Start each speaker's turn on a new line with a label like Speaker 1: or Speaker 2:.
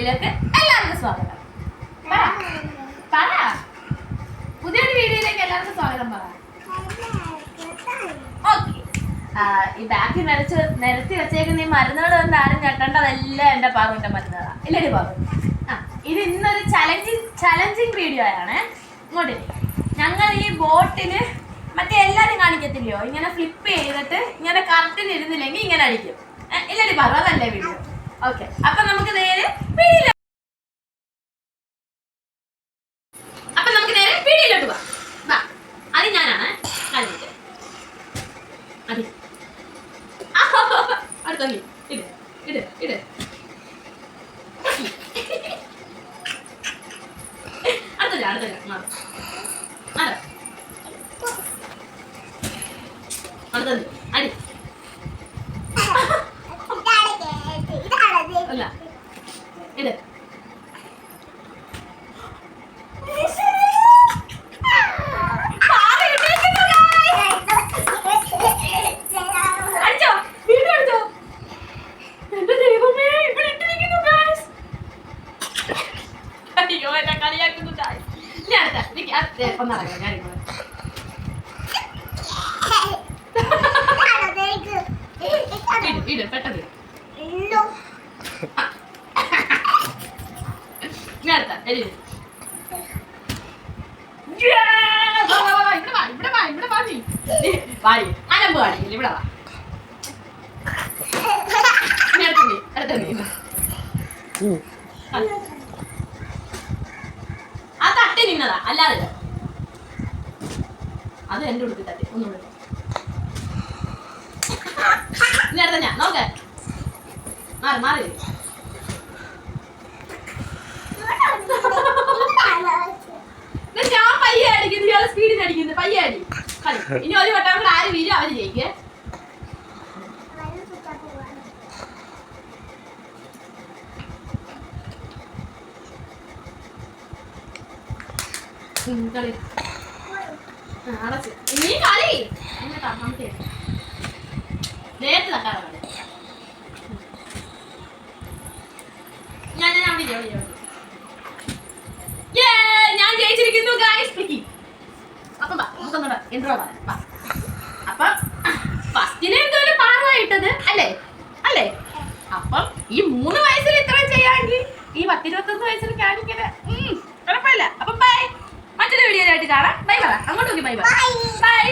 Speaker 1: വീഡിയോയിലേക്ക് എല്ലാവർക്കും സ്വാഗതം. പറ പുതിയൊരു വീഡിയോയിലേക്ക് എല്ലാവർക്കും സ്വാഗതം. പറ ഓക്കെ. ഈ ബാക്കിൽ നിരത്തി വെച്ചേക്കുന്ന ഈ മരുന്നുകൾ കൊണ്ട് ആരും ഞെട്ടേണ്ടതെല്ലാം എന്റെ പാറുവിന്റെ മരുന്നുകളാണ്. ഇല്ലേ പാറു? ഇത് ഇന്നൊരു ചലഞ്ചിങ് വീഡിയോ ആണ്. ഇങ്ങോട്ട് ഞങ്ങൾ ഈ ബോട്ടില് മറ്റേ എല്ലാരും കാണിക്കത്തില്ലയോ, ഇങ്ങനെ ഫ്ലിപ്പ് ചെയ്തിട്ട് ഇങ്ങനെ കറക്റ്റിന് ഇരുന്നില്ലെങ്കിൽ ഇങ്ങനെ അടിക്കും. ഇല്ലടി പാറു, അതല്ലേ വീഡിയോ. ഓക്കെ, അപ്പൊ നമുക്ക് നേരെ വീഡിയോയിലോട്ട് പോവാം. അത് ഞാനാണ് കാണിച്ചത്. അടുത്ത ഇട് ഇട് ഇട് അടുത്തല്ല അടുത്തല്ല അടുത്തത് അടി അല്ല ഇട്. ആ തട്ടി നിന്നതാ, അല്ലാതെ അത് എന്റെ ഉടുപ്പി തട്ടി. ഒന്നുകൂടെ അടുത്ത ഞാൻ നോക്കേ. മാറി മാറി ഞാൻ പയ്യെ അടിക്കുന്നു, ഇയാള് സ്പീഡിന് അടിക്കുന്നു. പയ്യെ അടി. ഇനി ഒരു വട്ടം കൂടെ ആര് വീഴും അവര് ജയിക്കേ. കളി അടച്ച് നീ കളി നേരത്തെ തട്ടാറ ഞാൻ ജയിച്ചിരിക്കുന്നു ഗായ്സ്. അപ്പം നമുക്കൊന്നുകൂടെ ഇൻട്രോ പറയാം. അപ്പം ഫസ്റ്റിന് എന്തോലും പാറമായിട്ടത് അല്ലേ അല്ലേ. അപ്പം ഈ 3 വയസ്സിൽ ഇത്രയും ചെയ്യാമെങ്കിൽ ഈ 10-21 വയസ്സിൽ കാണിക്കണ കുഴപ്പമില്ല. അപ്പം ബൈ, മറ്റൊരു വീഡിയോ ആയിട്ട് കാണാം. ബൈ പറ അങ്ങോട്ട് നോക്കി. Bye bye.